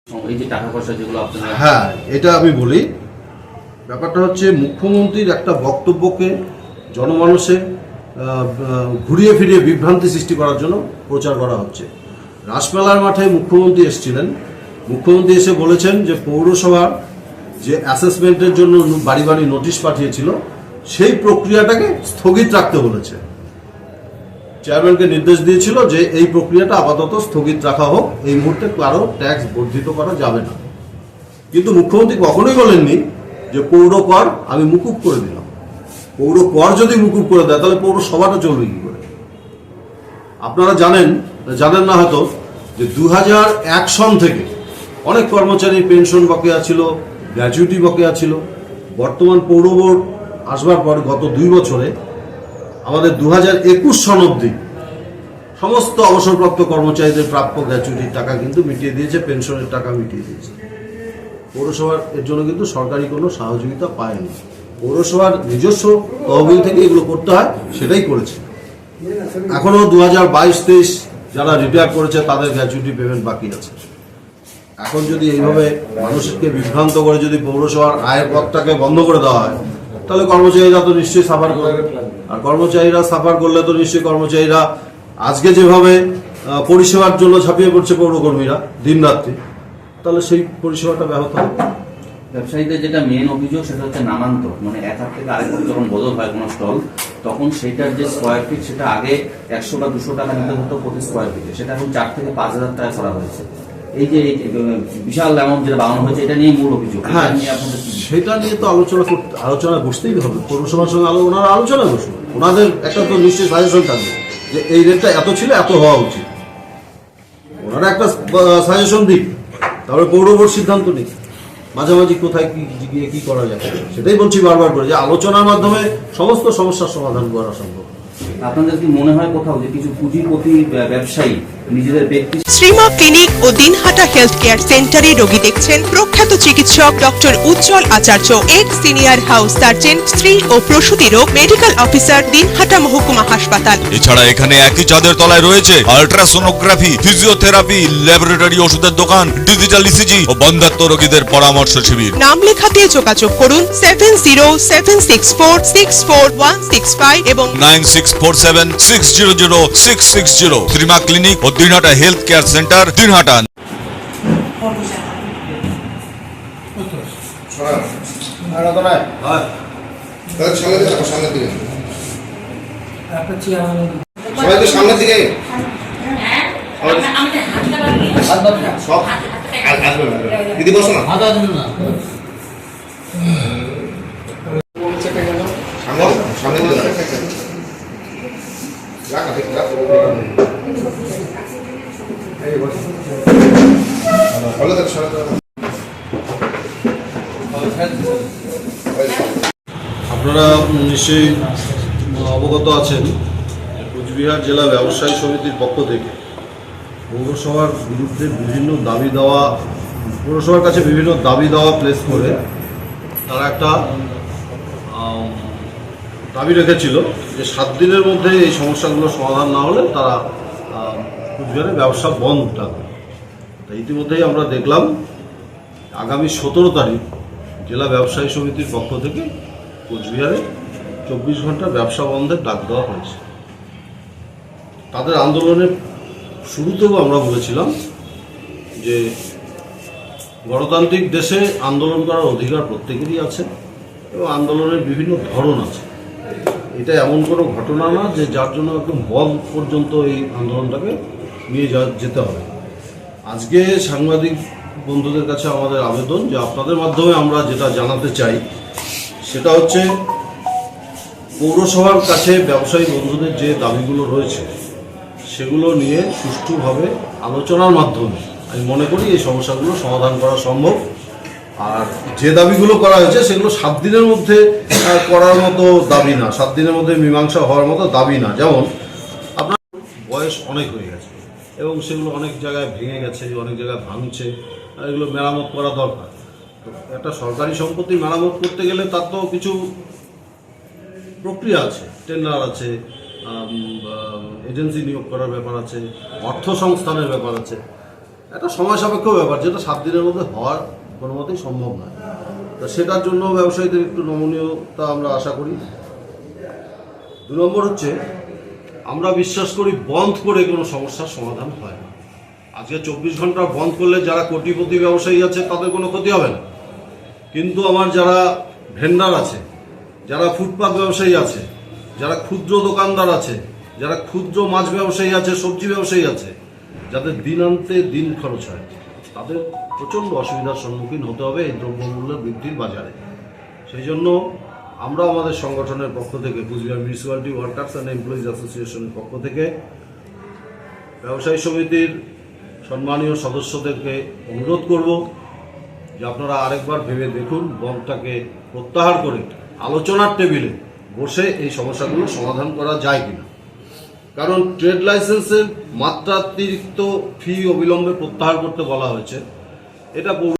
এই যে টাকা পয়সা যেগুলো আপনারা হ্যাঁ, এটা আমি বলি। ব্যাপারটা হচ্ছে মুখ্যমন্ত্রীর একটা বক্তব্যকে জনমানসে ঘুরিয়ে ফিরিয়ে বিভ্রান্তি সৃষ্টি করার জন্য প্রচার করা হচ্ছে। রাসমেলার মাঠে মুখ্যমন্ত্রী এসেছিলেন। মুখ্যমন্ত্রী এসে বলেছেন যে পৌরসভার যে অ্যাসেসমেন্টের জন্য বাড়ি বাড়ি নোটিশ পাঠিয়েছিল সেই প্রক্রিয়াটাকে স্থগিত রাখতে বলেছে। চেয়ারম্যানকে নির্দেশ দিয়েছিল যে এই প্রক্রিয়াটা আপাতত স্থগিত রাখা হোক, এই মুহূর্তে কারো ট্যাক্স বর্ধিত করা যাবে না। কিন্তু মুখ্যমন্ত্রী কখনোই বলেননি যে পৌর কর আমি মুকুব করে দিলাম। পৌর কর যদি মুকুব করে দেয় তাহলে পৌরসভাটা চলবে কি করে? আপনারা জানেন না হয়তো যে 2001 সন থেকে অনেক কর্মচারীর পেনশন বকেয়া ছিল, গ্র্যাচুইটি বকেয়া ছিল। বর্তমান পৌর বোর্ড আসবার পর গত 2 বছরে আমাদের 2021 সন অবধি সমস্ত অবসরপ্রাপ্ত কর্মচারীদের প্রাপ্য গ্র্যাচুইটির টাকা কিন্তু মিটিয়ে দিয়েছে, পেনশনের টাকা মিটিয়ে দিয়েছে। পৌরসভার এর জন্য কিন্তু সরকারি কোনো সহযোগিতা পায়নি। পৌরসভার নিজস্ব তহবিল থেকে এগুলো করতে হয়, সেটাই করেছে। এখনো 2022-23 যারা রিটায়ার করেছে তাদের গ্র্যাচুইটি পেমেন্ট বাকি আছে। এখন যদি এইভাবে মানুষকে বিভ্রান্ত করে যদি পৌরসভার আয়ের পথটাকে বন্ধ করে দেওয়া হয় তাহলে কর্মচারীরা তো নিশ্চয়ই সাফার করবে। আর কর্মচারীরা সাফার করলে তো নিশ্চয়ই কর্মচারীরা আজকে যেভাবে পরিষেবার জন্য ঝাঁপিয়ে পড়ছে পৌরকর্মীরা দিন রাত্রি, তাহলে সেই পরিষেবাটা ব্যাহত হবে। ব্যবসায়ীদের যেটা মেন অভিযোগ সেটা হচ্ছে নামান্তর, মানে এক হাত থেকে আরেক যখন বদল হয় কোনো স্টল, তখন সেটার যে স্কোয়ার ফিট সেটা আগে 100 বা 200 টাকা নিতে হতো প্রতি স্কোয়ার ফিটে, সেটা এখন 4 থেকে 5,000 টাকা করা হয়েছে। এই যে বিশাল অ্যামাউন্ট যেটা বাড়ানো হয়েছে, এটা নিয়ে মূল অভিযোগ। হ্যাঁ, সেটা নিয়ে তো আলোচনা বসতেই হবে। পৌরসভার সঙ্গে ওনারা আলোচনা বসবে, ওনাদের একটা তো নিশ্চয়ই সাজেশন থাকবে যে এই রেটটা এত ছিল, এত হওয়া উচিত। ওনারা একটা সাজেশন দিক, তারপরে পৌর বোর্ড সিদ্ধান্ত নিক মাঝামাঝি কোথায় কি করা যায়। সেটাই বলছি বারবার করে যে আলোচনার মাধ্যমে সমস্ত সমস্যার সমাধান করা সম্ভব। আপনাদের কি মনে হয় কোথাও যে কিছু পুঁজিপতি ব্যবসায়ী নিজেদের ব্যক্তি শ্রীমা ক্লিনিক ও দিনহাটা হেলথ কেয়ার সেন্টারে রোগী দেখছেন প্রখ্যাত চিকিৎসক ডক্টর উজ্জ্বল আচার্য, এক্স সিনিয়র হাউস সার্জন, স্ত্রী ও প্রসূতি রোগ মেডিকেল অফিসার, দিনহাটা মহকুমা হাসপাতাল। এছাড়া এখানে একই ছাদের তলায় রয়েছে আল্ট্রাসোনোগ্রাফি, ফিজিওথেরাপি, ল্যাবরেটরি, ওষুধের দোকান, ডিজিটাল ইসিজি ও বন্ধ্যাত্ব রোগীদের পরামর্শ শিবির। নাম লেখাতে যোগাযোগ করুন 7076464165 এবং 9647600660। শ্রীমা ক্লিনিক ও Dinhata health care centre, Dinhata. সামনের দিকে দিদি বসো না, সামনে দিকে আপনারা নিশ্চয়ই অবগত আছেন কোচবিহার জেলা ব্যবসায়ী সমিতির পক্ষ থেকে পৌরসভার বিরুদ্ধে বিভিন্ন দাবি দেওয়া, পৌরসভার কাছে বিভিন্ন দাবি দেওয়া প্লেস করে তারা একটা দাবি রেখেছিল যে 7 দিনের মধ্যে এই সমস্যাগুলো সমাধান না হলে তারা কোচবিহারে ব্যবসা বন্ধ থাকবে। তা ইতিমধ্যেই আমরা দেখলাম আগামী 17 তারিখ জেলা ব্যবসায়ী সমিতির পক্ষ থেকে কোচবিহারে 24 ঘন্টা ব্যবসা বন্ধের ডাক দেওয়া হয়েছে। তাদের আন্দোলনের শুরুতেও আমরা বলেছিলাম যে গণতান্ত্রিক দেশে আন্দোলন করার অধিকার প্রত্যেকেরই আছে এবং আন্দোলনের বিভিন্ন ধরন আছে। এটা এমন কোনো ঘটনা না যে যার জন্য একদম বল পর্যন্ত এই আন্দোলনটাকে নিয়ে যেতে হবে। আজকে সাংবাদিক বন্ধুদের কাছে আমাদের আবেদন যে আপনাদের মাধ্যমে আমরা যেটা জানাতে চাই সেটা হচ্ছে পৌরসভার কাছে ব্যবসায়ী বন্ধুদের যে দাবিগুলো রয়েছে সেগুলো নিয়ে সুষ্ঠুভাবে আলোচনার মাধ্যমে আমি মনে করি এই সমস্যাগুলো সমাধান করা সম্ভব। আর যে দাবিগুলো করা হয়েছে সেগুলো 7 দিনের মধ্যে করার মতো দাবি না, 7 দিনের মধ্যে মীমাংসা হওয়ার মতো দাবি না। যেমন আপনার বয়স অনেক হয়ে গেছে এবং সেগুলো অনেক জায়গায় ভেঙে গেছে, অনেক জায়গায় ভাঙছে, এগুলো মেরামত করা দরকার। তো একটা সরকারি সম্পত্তি মেরামত করতে গেলে তার তো কিছু প্রক্রিয়া আছে, টেন্ডার আছে, এজেন্সি নিয়োগ করার ব্যাপার আছে, অর্থ সংস্থানের ব্যাপার আছে। একটা সময় সাপেক্ষ ব্যাপার, যেটা 7 দিনের মধ্যে হওয়ার কোনো মতেই সম্ভব নয়। তা সেটার জন্য ব্যবসায়ীদের একটু নমনীয়তা আমরা আশা করি। 2 নম্বর হচ্ছে, আমরা বিশ্বাস করি বন্ধ করে কোনো সমস্যার সমাধান হয় না। আজকে 24 ঘন্টা বন্ধ করলে যারা কোটিপতি ব্যবসায়ী আছে তাদের কোনো ক্ষতি হবে না, কিন্তু আমার যারা ভেন্ডার আছে, যারা ফুটপাত ব্যবসায়ী আছে, যারা ক্ষুদ্র দোকানদার আছে, যারা ক্ষুদ্র মাছ ব্যবসায়ী আছে, সবজি ব্যবসায়ী আছে, যাদের দিন আনতে দিন খরচ হয়, তাদের প্রচণ্ড অসুবিধার সম্মুখীন হতে হবে এই দ্রব্যমূল্য বৃদ্ধির বাজারে। সেই জন্য আমরা আমাদের সংগঠনের পক্ষ থেকে, Cooch Behar municipality workers and employees অ্যাসোসিয়েশনের পক্ষ থেকে ব্যবসায়ী সমিতির সম্মানীয় সদস্যদেরকে অনুরোধ করব যে আপনারা আরেকবার ভেবে দেখুন, বন্ধটাকে প্রত্যাহার করে আলোচনার টেবিলে বসে এই সমস্যাগুলো সমাধান করা যায় কিনা। কারণ ট্রেড লাইসেন্সের মাত্রাতিরিক্ত ফি অবিলম্বে প্রত্যাহার করতে বলা হয়েছে, এটা